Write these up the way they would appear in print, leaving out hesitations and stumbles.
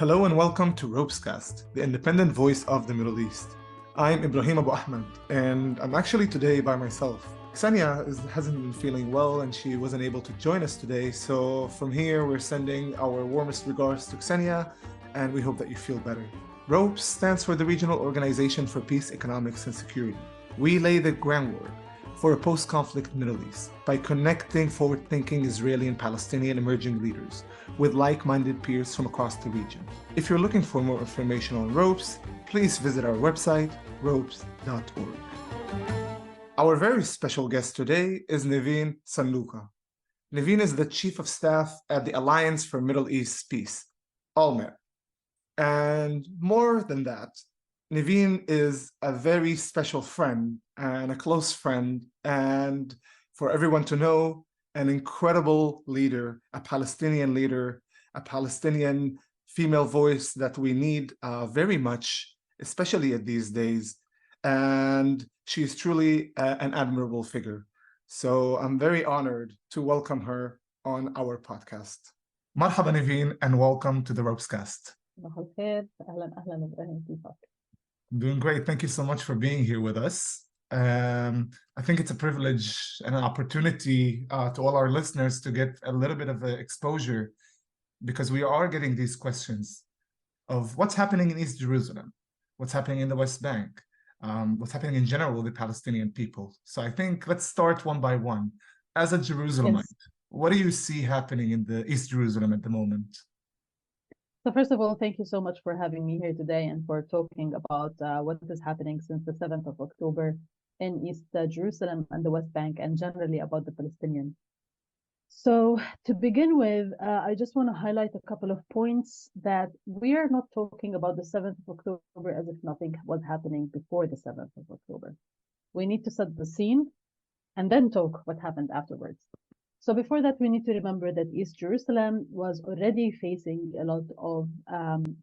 Hello and welcome to ROPESCAST, the independent voice of the Middle East. I'm Ibrahim Ahmed, and I'm actually today by myself. Ksenia hasn't been feeling well and she wasn't able to join us today, so from here we're sending our warmest regards to Ksenia, and we hope that you feel better. ROPES stands for the Regional Organization for Peace, Economics and Security. We lay the groundwork for a post-conflict Middle East by connecting forward-thinking Israeli and Palestinian emerging leaders with like-minded peers from across the region. If you're looking for more information on ROPES, please visit our website, ropes.org. Our very special guest today is Nivine Sandouka. Nivine is the Chief of Staff at the Alliance for Middle East Peace, ALLME. And more than that, Nivine is a very special friend and a close friend, and for everyone to know, an incredible leader, a Palestinian leader, a Palestinian female voice that we need very much, especially at these days. And she's truly an admirable figure. So I'm very honored to welcome her on our podcast. Marhaba Nivine, and welcome to the ROPESCAST. I'm doing great. Thank you so much for being here with us. I think it's a privilege and an opportunity to all our listeners to get a little bit of exposure, because we are getting these questions of what's happening in East Jerusalem, what's happening in the West Bank, what's happening in general with the Palestinian people. So I think let's start one by one. As a Jerusalemite, what do you see happening in the East Jerusalem at the moment? So first of all, thank you so much for having me here today and for talking about what is happening since the 7th of October in East Jerusalem and the West Bank, and generally about the Palestinians. So to begin with, I just want to highlight a couple of points that we are not talking about the 7th of October as if nothing was happening before the 7th of October. We need to set the scene and then talk what happened afterwards. So before that, we need to remember that East Jerusalem was already facing a lot of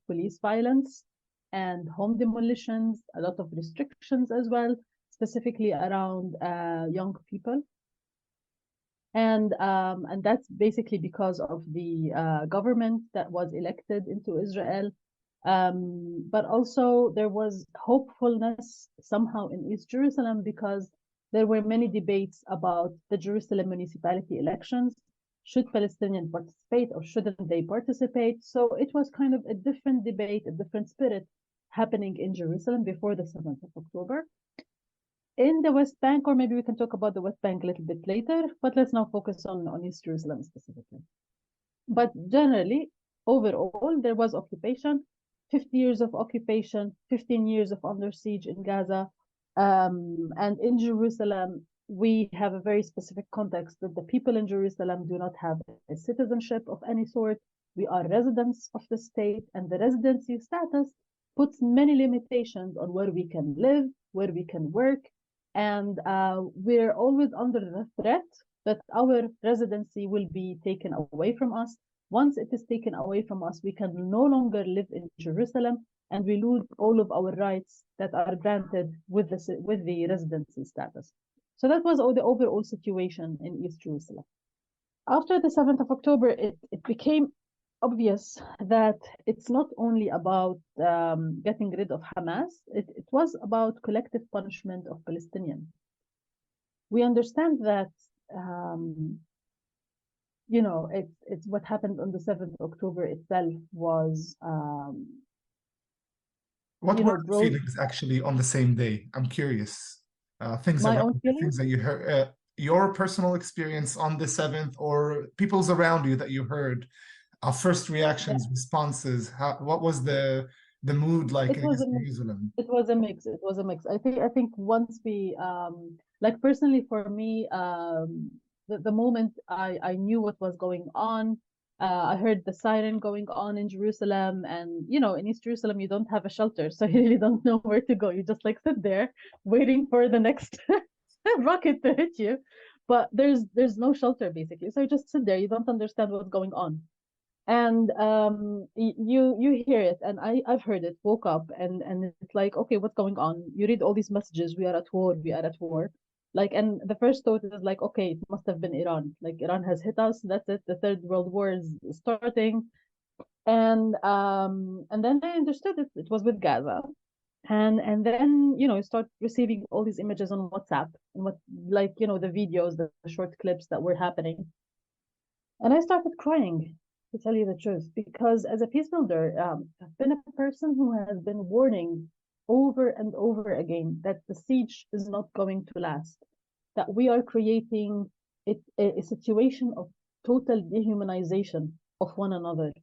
police violence and home demolitions, a lot of restrictions as well, specifically around young people. And that's basically because of the government that was elected into Israel. But also there was hopefulness somehow in East Jerusalem, because there were many debates about the Jerusalem municipality elections. Should Palestinians participate or shouldn't they participate? So it was kind of a different debate, a different spirit happening in Jerusalem before the 7th of October. In the West Bank, or maybe we can talk about the West Bank a little bit later, but let's now focus on East Jerusalem specifically. But generally, overall, there was occupation, 50 years of occupation, 15 years of under siege in Gaza. And in Jerusalem, we have a very specific context that the people in Jerusalem do not have a citizenship of any sort. We are residents of the state, and the residency status puts many limitations on where we can live, where we can work, and we're always under the threat that our residency will be taken away from us. Once it is taken away from us, we can no longer live in Jerusalem, and we lose all of our rights that are granted with the residency status. So that was the overall situation in East Jerusalem. After the 7th of October, it became obvious that it's not only about getting rid of Hamas, it was about collective punishment of Palestinians. We understand that it's what happened on the 7th of October itself was what were the feelings actually on the same day? I'm curious. Things that you heard, your personal experience on the 7th, or people's around you that you heard, first reactions, responses. What was the mood like in Jerusalem? It was a mix. I think once we like personally for me, the moment I knew what was going on, I heard the siren going on in Jerusalem, and in East Jerusalem you don't have a shelter, so you really don't know where to go. You just like sit there waiting for the next rocket to hit you, but there's no shelter basically. So you just sit there. You don't understand what's going on, and you hear it, and I've heard it. Woke up and it's like, okay, what's going on? You read all these messages. We are at war. We are at war. Like, and the first thought is like, okay, it must have been Iran. Like, Iran has hit us. That's it. The Third World War is starting. And then I understood it was with Gaza. And then, you know, you start receiving all these images on WhatsApp and like, you know, the videos, the short clips that were happening. And I started crying, to tell you the truth, because as a peace builder, I've been a person who has been warning over and over again that the siege is not going to last, that we are creating a situation of total dehumanization of one another,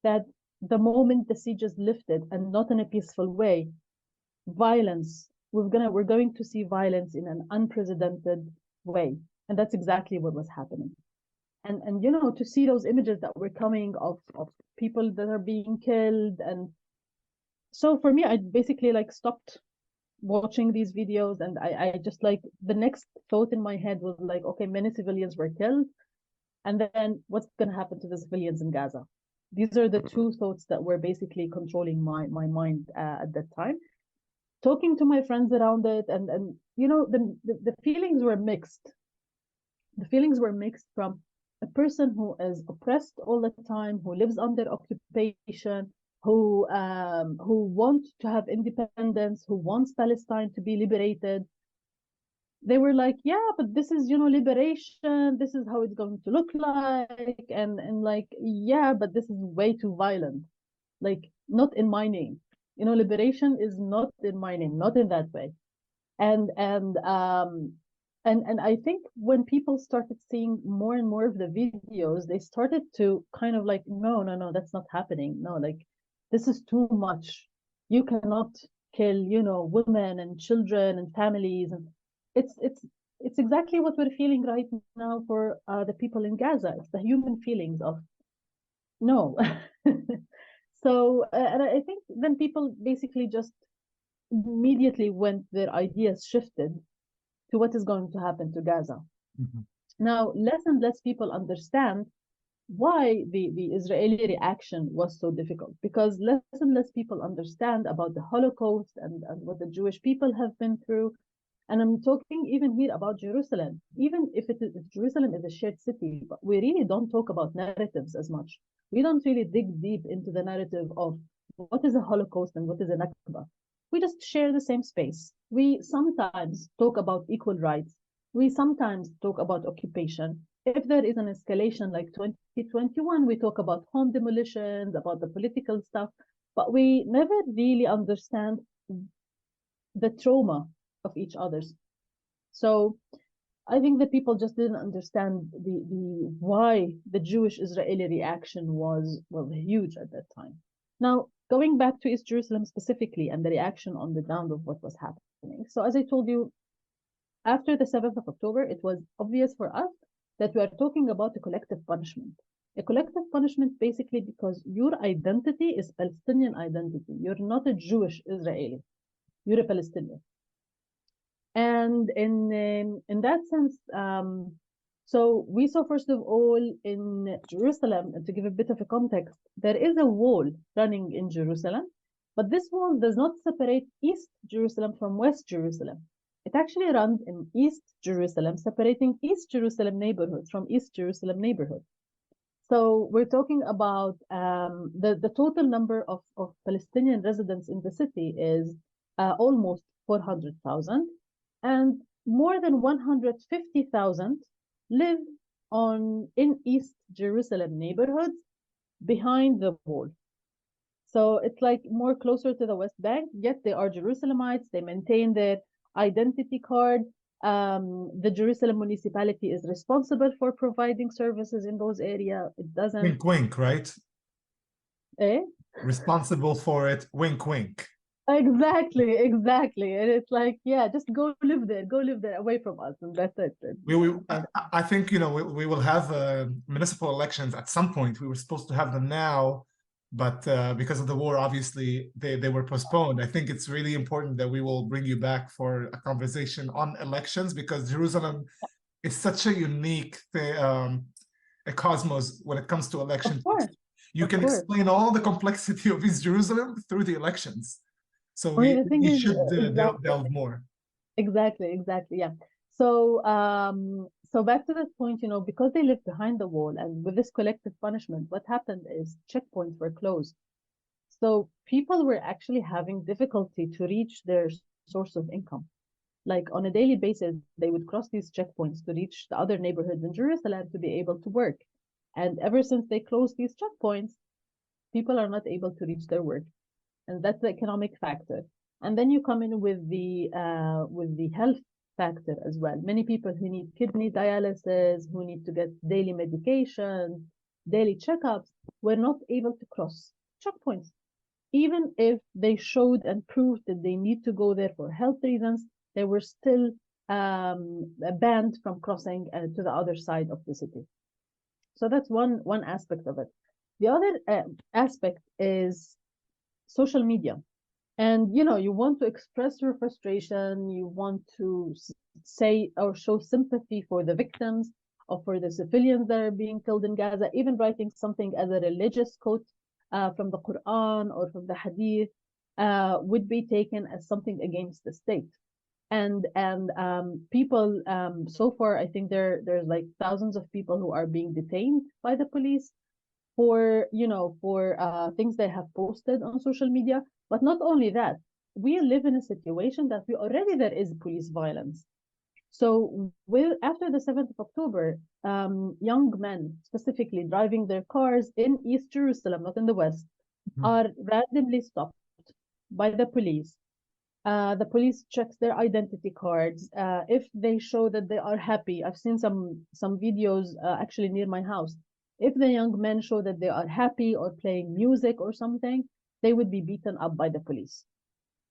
that the moment the siege is lifted, and not in a peaceful way, violence, we're going to see violence in an unprecedented way. And that's exactly what was happening. And you know, to see those images that were coming of people that are being killed. And so for me, I basically like stopped watching these videos, and I just like, the next thought in my head was like, okay, many civilians were killed, and then what's going to happen to the civilians in Gaza? These are the two thoughts that were basically controlling my mind at that time. Talking to my friends around it, and you know, the feelings were mixed. The feelings were mixed from a person who is oppressed all the time, who lives under occupation, who wants to have independence, who wants Palestine to be liberated. They were like, yeah, but this is, you know, liberation. This is how it's going to look like, and like, yeah, but this is way too violent. Like, not in my name. You know, liberation is not in my name, not in that way. And I think when people started seeing more and more of the videos, they started to kind of like, no, that's not happening. No, like, this is too much. You cannot kill, you know, women and children and families. And it's exactly what we're feeling right now for the people in Gaza. It's the human feelings of no. So, and I think then people basically just immediately went, their ideas shifted to what is going to happen to Gaza. Mhm. Now, less and less people understand why the Israeli reaction was so difficult, because less and less people understand about the Holocaust and what the Jewish people have been through. And I'm talking even here about Jerusalem, even if Jerusalem is a shared city, but we really don't talk about narratives as much. We don't really dig deep into the narrative of what is a Holocaust and what is a Nakba. We just share the same space. We sometimes talk about equal rights. We sometimes talk about occupation. If there is an escalation like 2021, we talk about home demolitions, about the political stuff, but we never really understand the trauma of each other's. So I think that people just didn't understand the why the Jewish Israeli reaction was, well, huge at that time. Now, going back to East Jerusalem specifically and the reaction on the ground of what was happening. So as I told you, after the 7th of October, it was obvious for us that we are talking about a collective punishment. A collective punishment basically because your identity is Palestinian identity. You're not a Jewish Israeli. You're a Palestinian. And in that sense, so we saw, first of all, in Jerusalem, and to give a bit of a context, there is a wall running in Jerusalem, but this wall does not separate East Jerusalem from West Jerusalem. It actually runs in East Jerusalem, separating East Jerusalem neighborhoods from East Jerusalem neighborhoods. So we're talking about the total number of Palestinian residents in the city is almost 400,000, and more than 150,000 live in East Jerusalem neighborhoods behind the wall. So it's like more closer to the West Bank, yet they are Jerusalemites. They maintain their identity card. The Jerusalem municipality is responsible for providing services in those areas. It doesn't. Wink, wink, right? Eh? Responsible for it. Wink, wink. Exactly. And it's like, yeah, just go live there away from us, and that's it. I think, you know, we will have municipal elections at some point. We were supposed to have them now, but because of the war, obviously they were postponed. I think it's really important that we will bring you back for a conversation on elections, because Jerusalem is such a unique a cosmos when it comes to elections. Of course. You can explain all the complexity of East Jerusalem through the elections. So the thing we is, should exactly. delve more. Exactly, yeah. So So back to that point, because they live behind the wall and with this collective punishment, what happened is checkpoints were closed. So people were actually having difficulty to reach their source of income. Like on a daily basis, they would cross these checkpoints to reach the other neighborhoods in Jerusalem to be able to work. And ever since they closed these checkpoints, people are not able to reach their work. And that's the economic factor. And then you come in with the health factor as well. Many people who need kidney dialysis, who need to get daily medication, daily checkups, were not able to cross checkpoints. Even if they showed and proved that they need to go there for health reasons, they were still banned from crossing to the other side of the city. So that's one aspect of it. The other aspect is social media. And you want to express your frustration, you want to say or show sympathy for the victims or for the civilians that are being killed in Gaza, even writing something as a religious quote from the Quran or from the Hadith would be taken as something against the state. And people so far, I think there's like thousands of people who are being detained by the police for things they have posted on social media. But not only that, we live in a situation that there is police violence. So after the 7th of October, young men specifically driving their cars in East Jerusalem, not in the West, are randomly stopped by the police. The police checks their identity cards. If they show that they are happy, I've seen some videos actually near my house. If the young men show that they are happy or playing music or something, they would be beaten up by the police.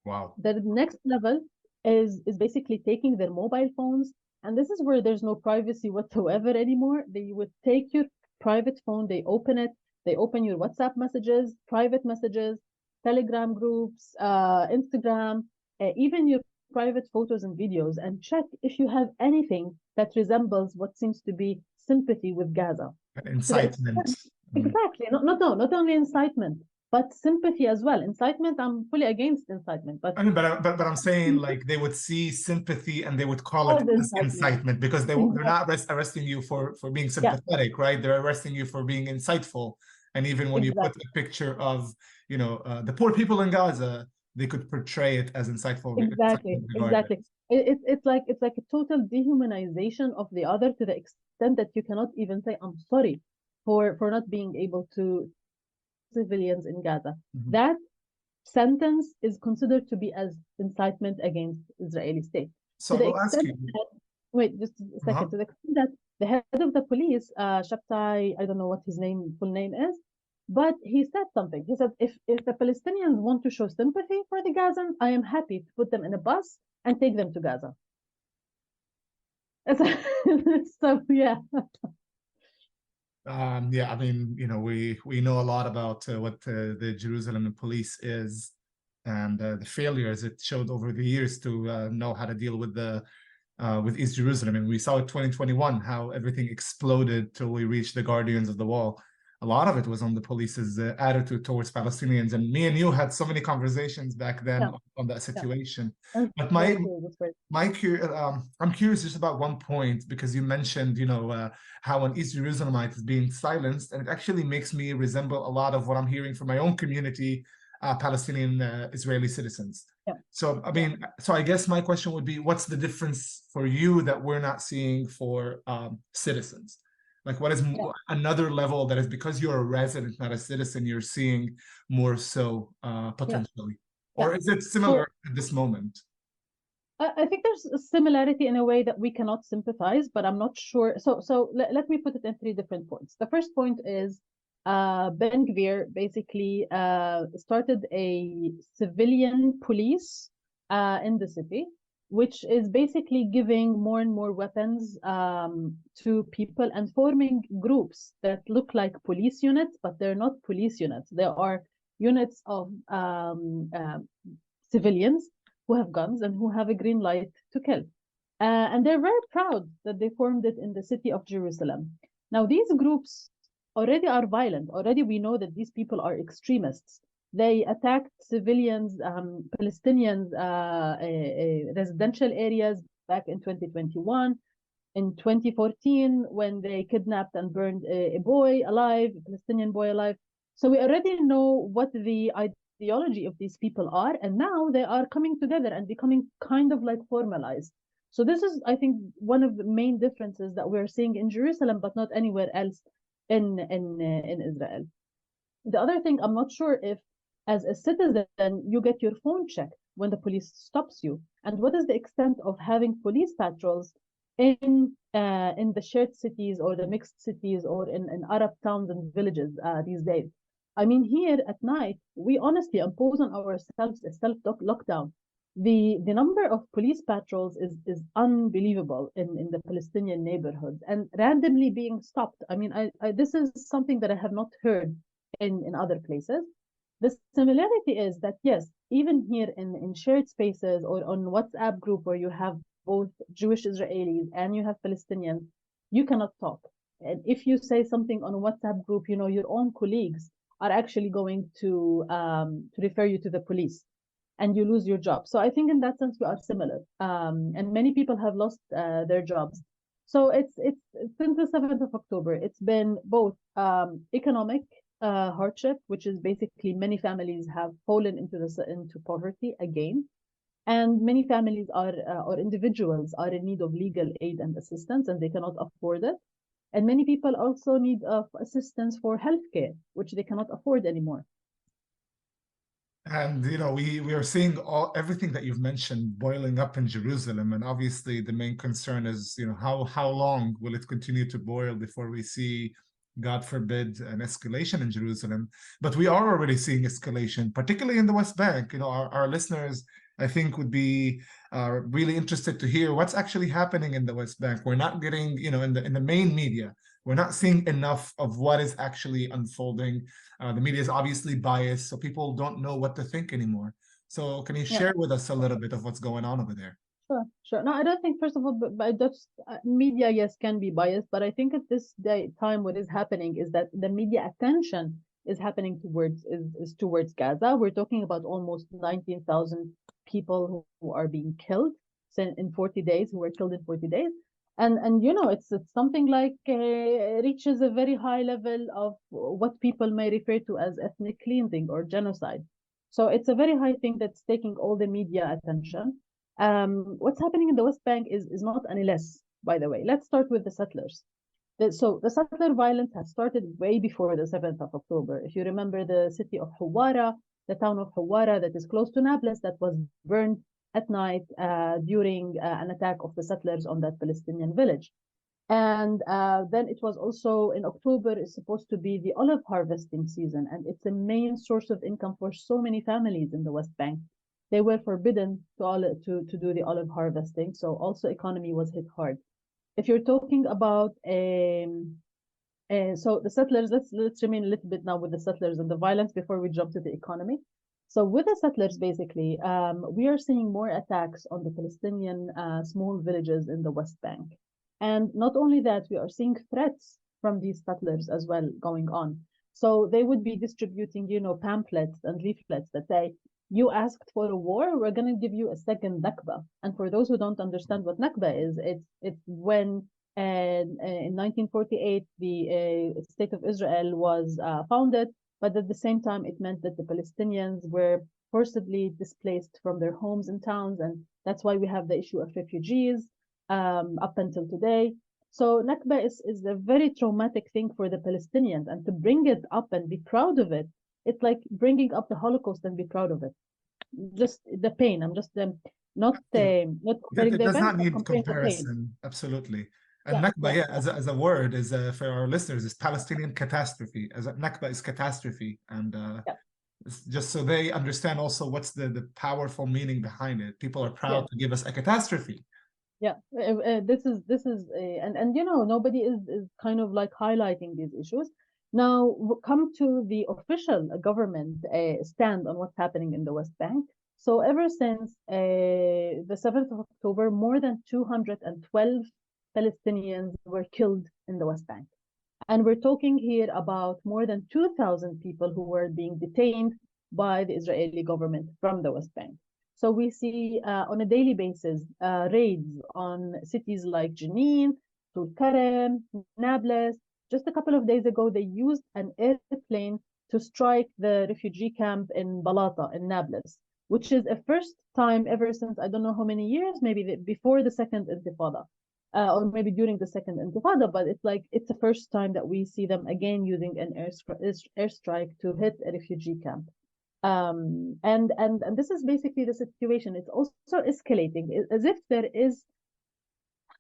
Wow. The next level is basically taking their mobile phones, and this is where there's no privacy whatsoever anymore. They would take your private phone, they open it, they open your WhatsApp messages, private messages, Telegram groups, Instagram, even your private photos and videos, and check if you have anything that resembles what seems to be sympathy with Gaza. Incitement. Exactly. Not only incitement, but sympathy as well. Incitement, I'm fully against incitement. But I'm saying like they would see sympathy and they would call it incitement because they're not arresting you for being sympathetic, right? They're arresting you for being insightful. And even when you put a picture of, the poor people in Gaza, they could portray it as insightful. Exactly. It's like a total dehumanization of the other to the extent that you cannot even say, I'm sorry for not being able to civilians in Gaza. That sentence is considered to be as incitement against Israeli state. So I'll ask you. Wait, just a second. To the extent that the head of the police, Shabtai, I don't know what his full name is, but he said something. He said, if the Palestinians want to show sympathy for the Gazans, I am happy to put them in a bus and take them to Gaza. So, yeah. I mean, we know a lot about what the Jerusalem police is and the failures it showed over the years to know how to deal with East Jerusalem. And we saw in 2021 how everything exploded till we reached the Guardians of the Wall. A lot of it was on the police's attitude towards Palestinians. And me and you had so many conversations back then on that situation. But I'm curious just about one point, because you mentioned, how an East Jerusalemite is being silenced, and it actually makes me resemble a lot of what I'm hearing from my own community, Palestinian Israeli citizens. So, so I guess my question would be, what's the difference for you that we're not seeing for citizens? Like, what is another level that is because you're a resident, not a citizen, you're seeing more so potentially? Or is it similar at this moment? I think there's a similarity in a way that we cannot sympathize, but I'm not sure. So let me put it in 3 different points. The first point is Ben Gvir basically started a civilian police in the city, which is basically giving more and more weapons to people and forming groups that look like police units, but they're not police units. They are units of civilians who have guns and who have a green light to kill. And they're very proud that they formed it in the city of Jerusalem. Now, these groups already are violent. Already we know that these people are extremists. They attacked civilians, Palestinians, residential areas back in 2021. in 2014 when they kidnapped and burned a boy alive, a Palestinian boy alive. So we already know what the ideology of these people are, and now they are coming together and becoming kind of like formalized. So this is, I think, one of the main differences that we're seeing in Jerusalem, but not anywhere else in Israel. The other thing, I'm not sure if, as a citizen, you get your phone checked when the police stops you, and what is the extent of having police patrols in the shared cities or the mixed cities or in Arab towns and villages these days. I mean, here at night, we honestly impose on ourselves a self lockdown. The number of police patrols is unbelievable in the Palestinian neighborhoods and randomly being stopped. I mean, this is something that I have not heard in other places. The similarity is that, yes, even here in shared spaces or on WhatsApp group where you have both Jewish Israelis and you have Palestinians, you cannot talk. And if you say something on a WhatsApp group, you know, your own colleagues are actually going to refer you to the police and you lose your job. So I think in that sense, we are similar. And many people have lost their jobs. So it's since the 7th of October, it's been both economic hardship, which is basically many families have fallen into poverty again, and many families are or individuals are in need of legal aid and assistance, and they cannot afford it. And many people also need assistance for healthcare, which they cannot afford anymore. And we are seeing everything that you've mentioned boiling up in Jerusalem, and obviously the main concern is how long will it continue to boil before we see, God forbid, an escalation in Jerusalem. But we are already seeing escalation, particularly in the West Bank. Our listeners, I think, would be really interested to hear what's actually happening in the West Bank. We're not getting, in the main media, we're not seeing enough of what is actually unfolding. The media is obviously biased, so people don't know what to think anymore. So can you share with us a little bit of what's going on over there? Sure. No, I don't think, first of all, but that's, media, yes, can be biased, but I think at this time, what is happening is that the media attention is happening towards Gaza. We're talking about almost 19,000 people who are being killed in 40 days, who were killed in 40 days. And it's something like reaches a very high level of what people may refer to as ethnic cleansing or genocide. So it's a very high thing that's taking all the media attention. What's happening in the West Bank is not any less, by the way. Let's start with the settlers. So the settler violence has started way before the 7th of October. If you remember the city of Hawara, the town of Hawara that is close to Nablus, that was burned at night during an attack of the settlers on that Palestinian village. And then it was also in October, is supposed to be the olive harvesting season, and it's a main source of income for so many families in the West Bank. They were forbidden to do the olive harvesting, so also economy was hit hard. If you're talking about so the settlers, let's remain a little bit now with the settlers and the violence before we jump to the economy. So with the settlers, basically, we are seeing more attacks on the Palestinian small villages in the West Bank. And not only that, we are seeing threats from these settlers as well going on. So they would be distributing, pamphlets and leaflets that say, you asked for a war, we're going to give you a second Nakba. And for those who don't understand what Nakba is, it's when in 1948, the State of Israel was founded, but at the same time, it meant that the Palestinians were forcibly displaced from their homes and towns, and that's why we have the issue of refugees up until today. So Nakba is a very traumatic thing for the Palestinians, and to bring it up and be proud of it, it's like bringing up the Holocaust and be proud of it. Just the pain. I'm just not comparing it the does event, not but need comparing the pain. comparison. Absolutely. And Nakba, as a word, is for our listeners, is Palestinian catastrophe. As a Nakba is catastrophe, and just so they understand also what's the powerful meaning behind it. People are proud to give us a catastrophe. This is and nobody is kind of like highlighting these issues. Now come to the official government stand on what's happening in the West Bank. So ever since the 7th of October, more than 212 Palestinians were killed in the West Bank. And we're talking here about more than 2,000 people who were being detained by the Israeli government from the West Bank. So we see on a daily basis raids on cities like Jenin, Tulkarem, Nablus. Just a couple of days ago, they used an airplane to strike the refugee camp in Balata, in Nablus, which is a first time ever since I don't know how many years, maybe before the second Intifada, or maybe during the second Intifada, but it's like it's the first time that we see them again using an airstrike to hit a refugee camp. And this is basically the situation. It's also escalating, as if there is,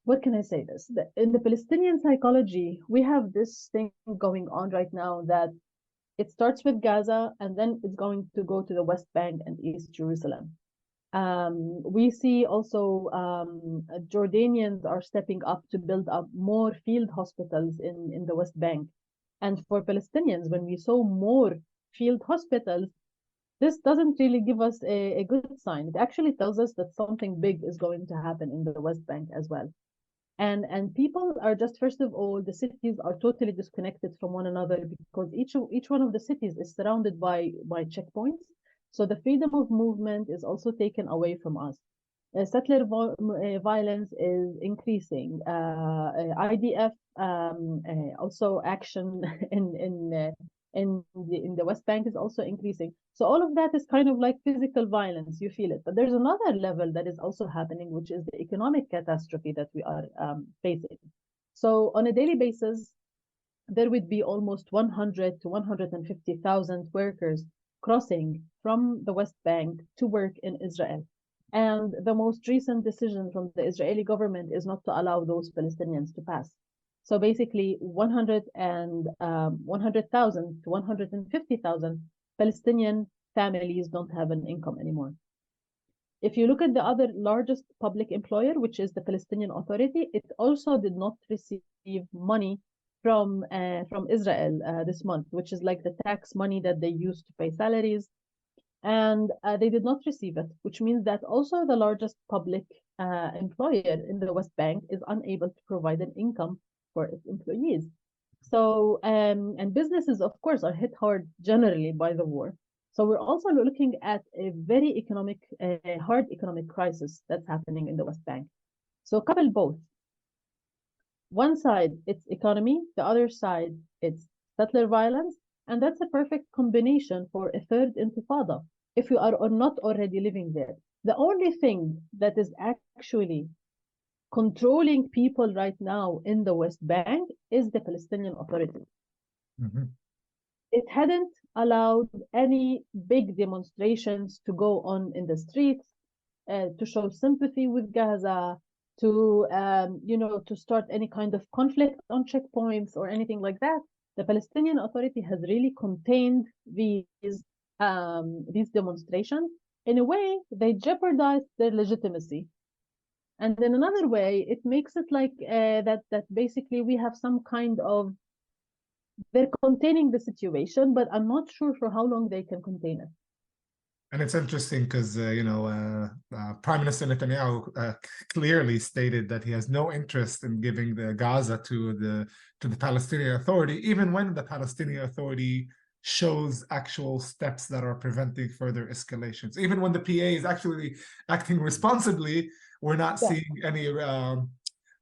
what can I say this? In the Palestinian psychology, we have this thing going on right now that it starts with Gaza and then it's going to go to the West Bank and East Jerusalem. We see also Jordanians are stepping up to build up more field hospitals in the West Bank. And for Palestinians, when we saw more field hospitals, this doesn't really give us a good sign. It actually tells us that something big is going to happen in the West Bank as well. And people are just, first of all, the cities are totally disconnected from one another because each one of the cities is surrounded by checkpoints. So the freedom of movement is also taken away from us. Settler violence is increasing. IDF also action in the West Bank is also increasing. So all of that is kind of like physical violence. You feel it. But there's another level that is also happening, which is the economic catastrophe that we are facing. So on a daily basis, there would be almost 100 to 150,000 workers crossing from the West Bank to work in Israel. And the most recent decision from the Israeli government is not to allow those Palestinians to pass. So basically 100,000 to 150,000 Palestinian families don't have an income anymore. If you look at the other largest public employer, which is the Palestinian Authority, it also did not receive money from Israel this month, which is like the tax money that they use to pay salaries. And they did not receive it, which means that also the largest public employer in the West Bank is unable to provide an income for its employees. So, and businesses, of course, are hit hard generally by the war. So we're also looking at a very hard economic crisis that's happening in the West Bank. So couple both. One side, it's economy. The other side, it's settler violence. And that's a perfect combination for a third intifada, if you are not already living there. The only thing that is actually controlling people right now in the West Bank is the Palestinian Authority. Mm-hmm. It hadn't allowed any big demonstrations to go on in the streets, to show sympathy with Gaza, to to start any kind of conflict on checkpoints or anything like that. The Palestinian Authority has really contained these demonstrations. In a way, they jeopardize their legitimacy. And in another way, it makes it like that basically we have some kind of, they're containing the situation, but I'm not sure for how long they can contain it. And it's interesting because, Prime Minister Netanyahu clearly stated that he has no interest in giving the Gaza to the Palestinian Authority, even when the Palestinian Authority shows actual steps that are preventing further escalations. Even when the PA is actually acting responsibly, we're not seeing any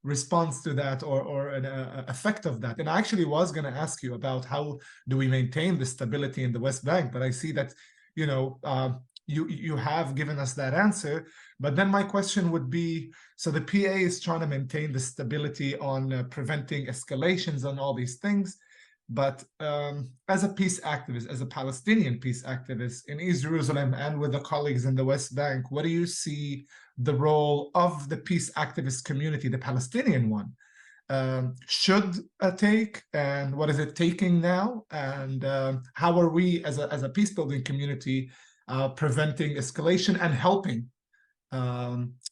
response to that or an effect of that. And I actually was going to ask you about how do we maintain the stability in the West Bank, but I see that you have given us that answer. But then my question would be, so the PA is trying to maintain the stability on preventing escalations on all these things. But as a peace activist, as a Palestinian peace activist in East Jerusalem and with the colleagues in the West Bank, what do you see the role of the peace activist community, the Palestinian one, should take, and what is it taking now, and how are we as a peace building community preventing escalation and helping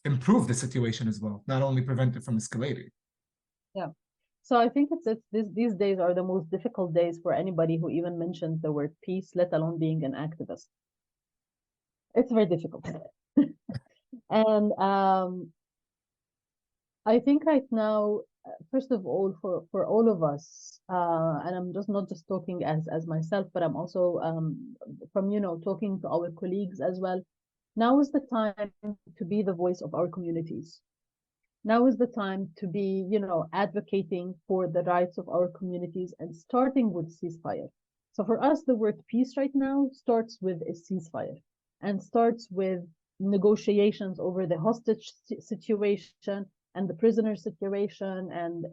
improve the situation as well, not only prevent it from escalating? Yeah. So I think these days are the most difficult days for anybody who even mentions the word peace, let alone being an activist. It's very difficult. And I think right now, first of all, for all of us, and I'm not just talking as myself, but I'm also from talking to our colleagues as well. Now is the time to be the voice of our communities. Now is the time to be, advocating for the rights of our communities and starting with ceasefire. So for us, the word peace right now starts with a ceasefire and starts with negotiations over the hostage situation and the prisoner situation. And,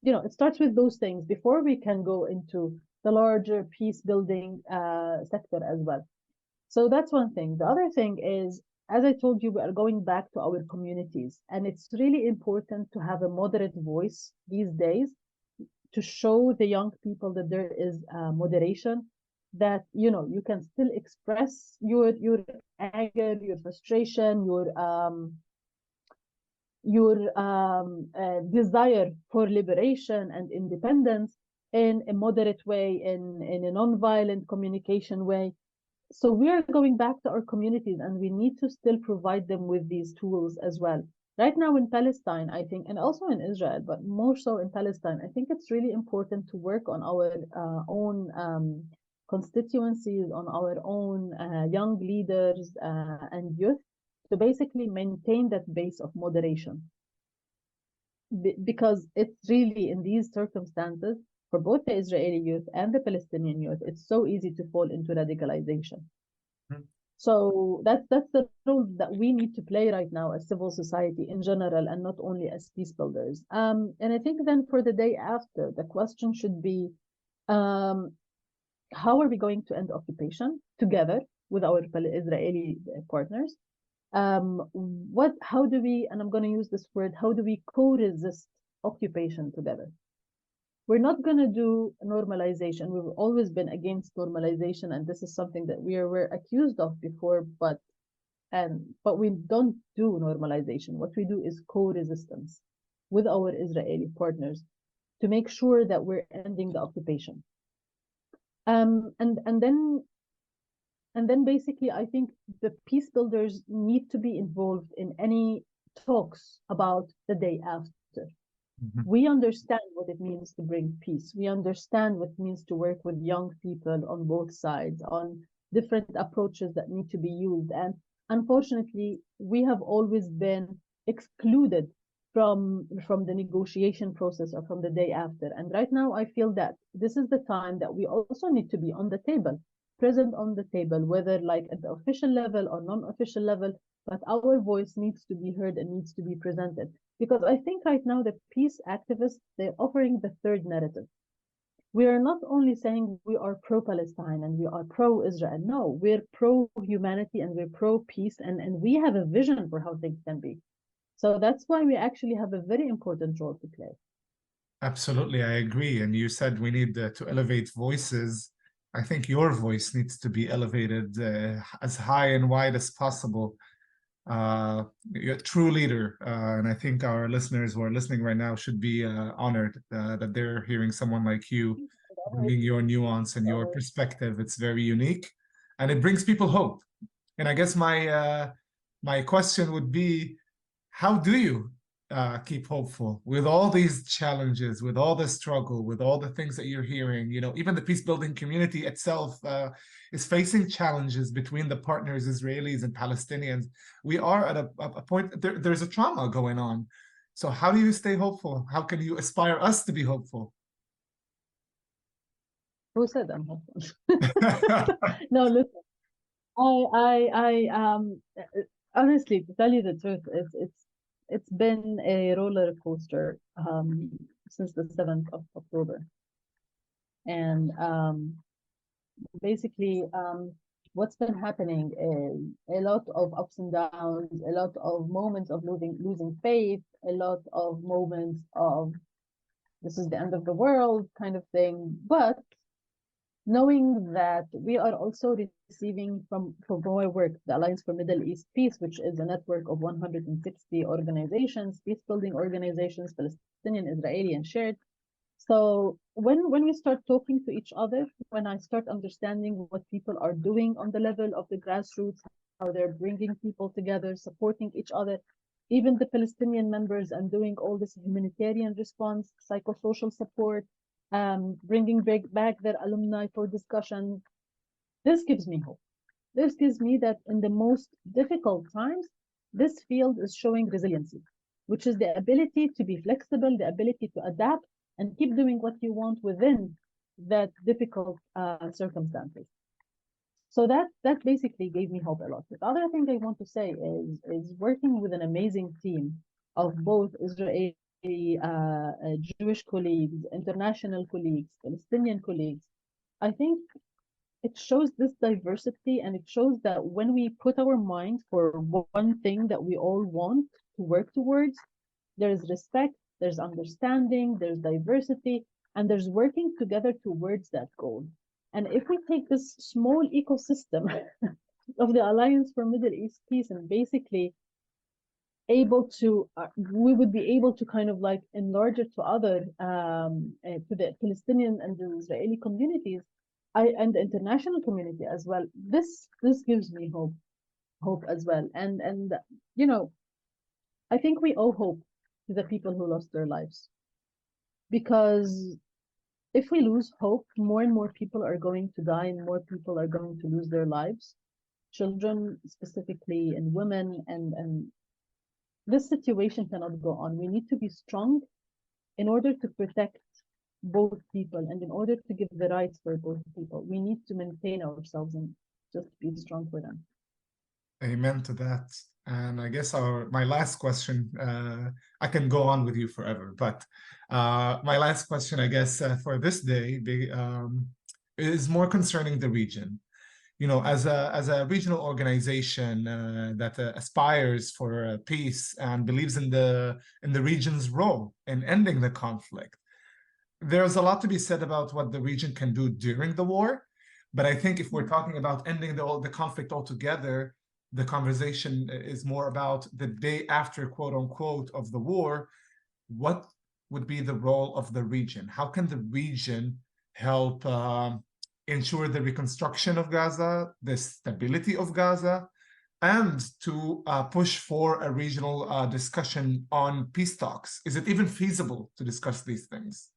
it starts with those things before we can go into the larger peace building sector as well. So that's one thing. The other thing is, as I told you, we are going back to our communities, and it's really important to have a moderate voice these days to show the young people that there is moderation, that you can still express your anger, your frustration, your desire for liberation and independence in a moderate way, in a non-violent communication way. So we are going back to our communities, and we need to still provide them with these tools as well. Right now in Palestine, I think, and also in Israel, but more so in Palestine, I think it's really important to work on our own constituencies, on our own young leaders and youth, to basically maintain that base of moderation. Because it's really in these circumstances, for both the Israeli youth and the Palestinian youth, it's so easy to fall into radicalization. So that's the role that we need to play right now as civil society in general, and not only as peace builders. And I think then for the day after, the question should be, how are we going to end occupation together with our Israeli partners? How do we, and I'm going to use this word, how do we co-resist occupation together? We're not going to do normalization. We've always been against normalization, and this is something that we were accused of before, but we don't do normalization. What we do is co-resistance with our Israeli partners to make sure that we're ending the occupation. And then basically, I think the peace builders need to be involved in any talks about the day after. We understand what it means to bring peace. We understand what it means to work with young people on both sides, on different approaches that need to be used. And unfortunately, we have always been excluded from the negotiation process or from the day after. And right now, I feel that this is the time that we also need to be on the table, present on the table, whether like at the official level or non-official level, but our voice needs to be heard and needs to be presented. Because I think right now the peace activists, they're offering the third narrative. We are not only saying we are pro-Palestine and we are pro-Israel. No, we're pro-humanity and we're pro-peace, and we have a vision for how things can be. So that's why we actually have a very important role to play. Absolutely, I agree. And you said we need to elevate voices. I think your voice needs to be elevated as high and wide as possible. You're a true leader, and I think our listeners who are listening right now should be honored that they're hearing someone like you bringing your nuance and your perspective. It's very unique, and it brings people hope. And I guess my question would be, how do you keep hopeful with all these challenges, with all the struggle, with all the things that you're hearing? Even the peace building community itself is facing challenges between the partners, Israelis and Palestinians. We are at a point, there's a trauma going on. So how do you stay hopeful? How can you aspire us to be hopeful? Who said I'm hopeful? No, listen, I honestly, to tell you the truth, it's been a roller coaster since the 7th of October. And basically, what's been happening is a lot of ups and downs, a lot of moments of losing faith, a lot of moments of this is the end of the world kind of thing. But knowing that we are also receiving from our work, the Alliance for Middle East Peace, which is a network of 160 organizations, peace building organizations, Palestinian, Israeli, and shared. So when we start talking to each other, when I start understanding what people are doing on the level of the grassroots, how they're bringing people together, supporting each other, even the Palestinian members, and doing all this humanitarian response, psychosocial support, bringing back their alumni for discussion, this gives me hope. This gives me that in the most difficult times, this field is showing resiliency, which is the ability to be flexible, the ability to adapt and keep doing what you want within that difficult circumstances. So that basically gave me hope a lot. The other thing I want to say is working with an amazing team of both Israeli Jewish colleagues, international colleagues, Palestinian colleagues. I think it shows this diversity, and it shows that when we put our mind for one thing that we all want to work towards, there's respect, there's understanding, there's diversity, and there's working together towards that goal. And if we take this small ecosystem of the Alliance for Middle East Peace and basically we would be able to kind of like enlarge it to to the Palestinian and the Israeli communities, and the international community as well. This gives me hope as well. And you know, I think we owe hope to the people who lost their lives, because if we lose hope, more and more people are going to die, and more people are going to lose their lives, children specifically, and women, and this situation cannot go on. We need to be strong in order to protect both people, and in order to give the rights for both people. We need to maintain ourselves and just be strong for them. Amen to that. And I guess my last question, I can go on with you forever, but my last question, I guess, for this day is more concerning the region. You know, as a regional organization that aspires for peace and believes in the region's role in ending the conflict, there's a lot to be said about what the region can do during the war. But I think if we're talking about ending the conflict altogether, the conversation is more about the day after, quote unquote, of the war. What would be the role of the region? How can the region help ensure the reconstruction of Gaza, the stability of Gaza, and to push for a regional discussion on peace talks? Is it even feasible to discuss these things?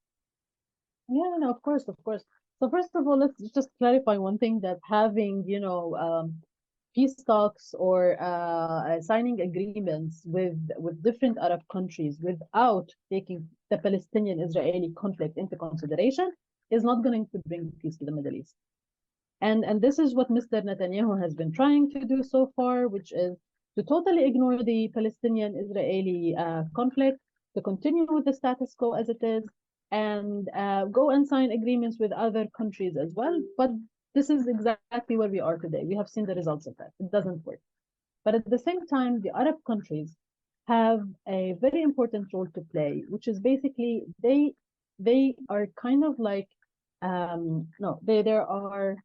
Yeah, no, of course, of course. So first of all, let's just clarify one thing, that having, peace talks or signing agreements with different Arab countries without taking the Palestinian-Israeli conflict into consideration is not going to bring peace to the Middle East. And this is what Mr. Netanyahu has been trying to do so far, which is to totally ignore the Palestinian-Israeli conflict, to continue with the status quo as it is, and go and sign agreements with other countries as well. But this is exactly where we are today. We have seen the results of that. It doesn't work. But at the same time, the Arab countries have a very important role to play, which is basically they are kind of like there are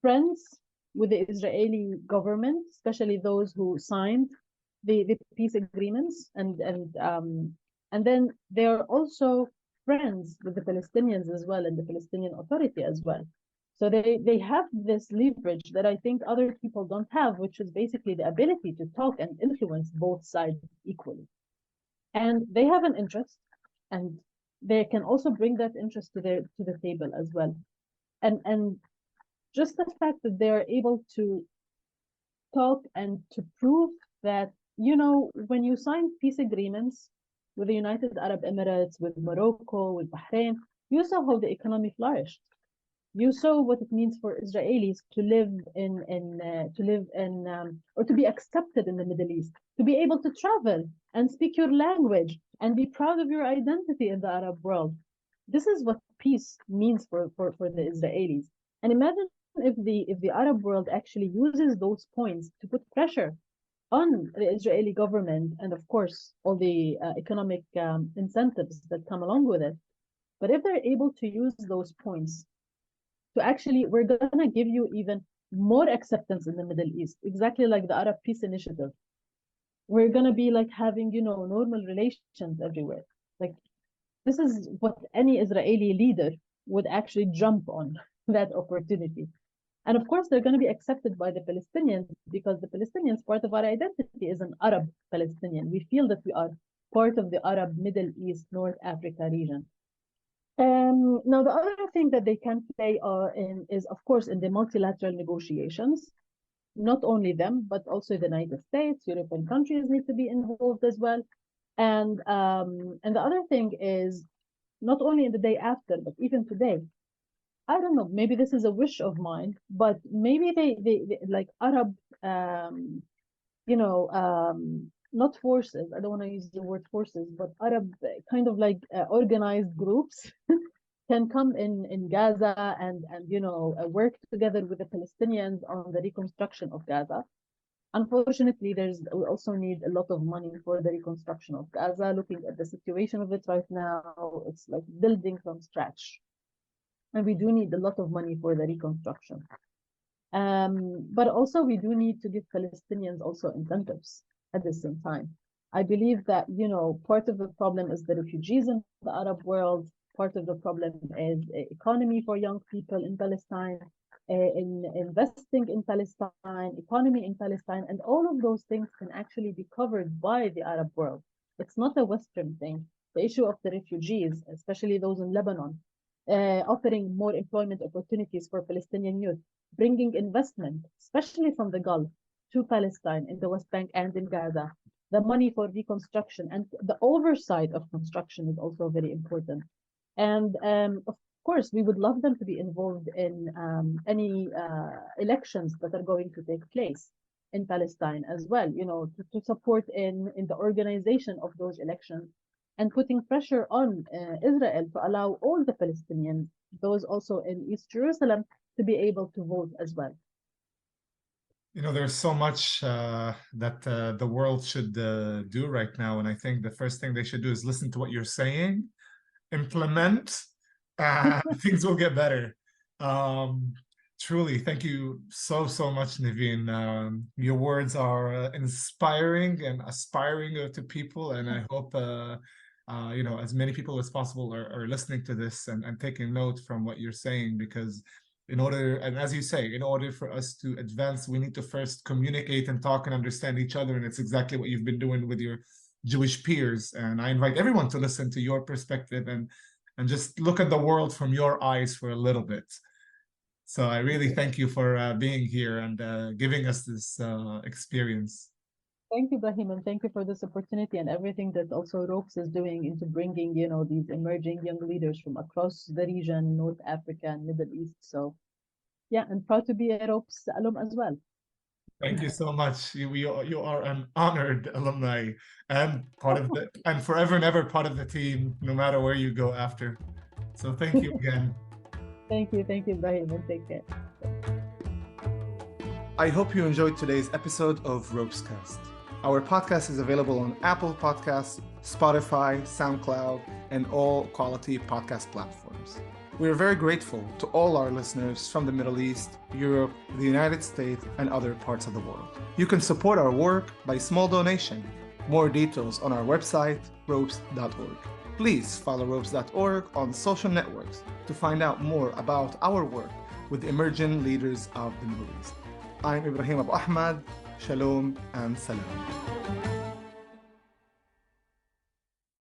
friends with the Israeli government, especially those who signed the peace agreements, and then they are also friends with the Palestinians as well, and the Palestinian Authority as well. So they have this leverage that I think other people don't have, which is basically the ability to talk and influence both sides equally. And they have an interest, and they can also bring that interest to the table as well. And just the fact that they're able to talk and to prove that, when you sign peace agreements with the United Arab Emirates, with Morocco, with Bahrain, you saw how the economy flourished. You saw what it means for Israelis to live or to be accepted in the Middle East, to be able to travel and speak your language and be proud of your identity in the Arab world. This is what peace means for the Israelis. And imagine if the Arab world actually uses those points to put pressure on the Israeli government, and of course all the economic incentives that come along with it. But if they're able to use those points to actually, we're going to give you even more acceptance in the Middle East, exactly like the Arab Peace Initiative. We're going to be like having, normal relations everywhere. Like, this is what any Israeli leader would actually jump on, that opportunity. And of course, they're going to be accepted by the Palestinians, because the Palestinians, part of our identity is an Arab Palestinian. We feel that we are part of the Arab Middle East, North Africa region. Now, the other thing that they can play is, of course, in the multilateral negotiations. not only them, but also the United States, European countries need to be involved as well. And the other thing is not only in the day after, but even today. I don't know, maybe this is a wish of mine, but maybe they like Arab, you know, not forces, I don't want to use the word forces, but Arab kind of like organized groups can come in Gaza and work together with the Palestinians on the reconstruction of Gaza. Unfortunately, we also need a lot of money for the reconstruction of Gaza. Looking at the situation of it right now, it's like building from scratch. And we do need a lot of money for the reconstruction. But also we do need to give Palestinians also incentives at the same time. I believe that, part of the problem is the refugees in the Arab world. Part of the problem is economy for young people in Palestine, in investing in Palestine, economy in Palestine, and all of those things can actually be covered by the Arab world. It's not a Western thing. The issue of the refugees, especially those in Lebanon, offering more employment opportunities for Palestinian youth, bringing investment, especially from the Gulf, to Palestine in the West Bank and in Gaza. The money for reconstruction and the oversight of construction is also very important. And of course, we would love them to be involved in any elections that are going to take place in Palestine as well, to support in the organization of those elections and putting pressure on Israel to allow all the Palestinians, those also in East Jerusalem, to be able to vote as well. There's so much that the world should do right now. And I think the first thing they should do is listen to what you're saying, implement, things will get better. Truly, thank you so much, Nivine. Your words are inspiring and aspiring to people. And I hope, as many people as possible are listening to this and taking note from what you're saying, because and as you say, in order for us to advance, we need to first communicate and talk and understand each other. And it's exactly what you've been doing with your Jewish peers. And I invite everyone to listen to your perspective and just look at the world from your eyes for a little bit. So I really thank you for being here and giving us this experience. Thank you, Ibrahim, and thank you for this opportunity and everything that also ROPES is doing into bringing, these emerging young leaders from across the region, North Africa and Middle East. So, yeah, I'm proud to be a ROPES alum as well. Thank you so much. You are an honored alumni and and forever and ever part of the team, no matter where you go after. So thank you again. Thank you, Ibrahim, and take care. I hope you enjoyed today's episode of ROPESCAST. Our podcast is available on Apple Podcasts, Spotify, SoundCloud, and all quality podcast platforms. We are very grateful to all our listeners from the Middle East, Europe, the United States, and other parts of the world. You can support our work by small donation. More details on our website, ropes.org. Please follow ropes.org on social networks to find out more about our work with emerging leaders of the Middle East. I'm Ibrahim Abu Ahmad. Shalom and salam.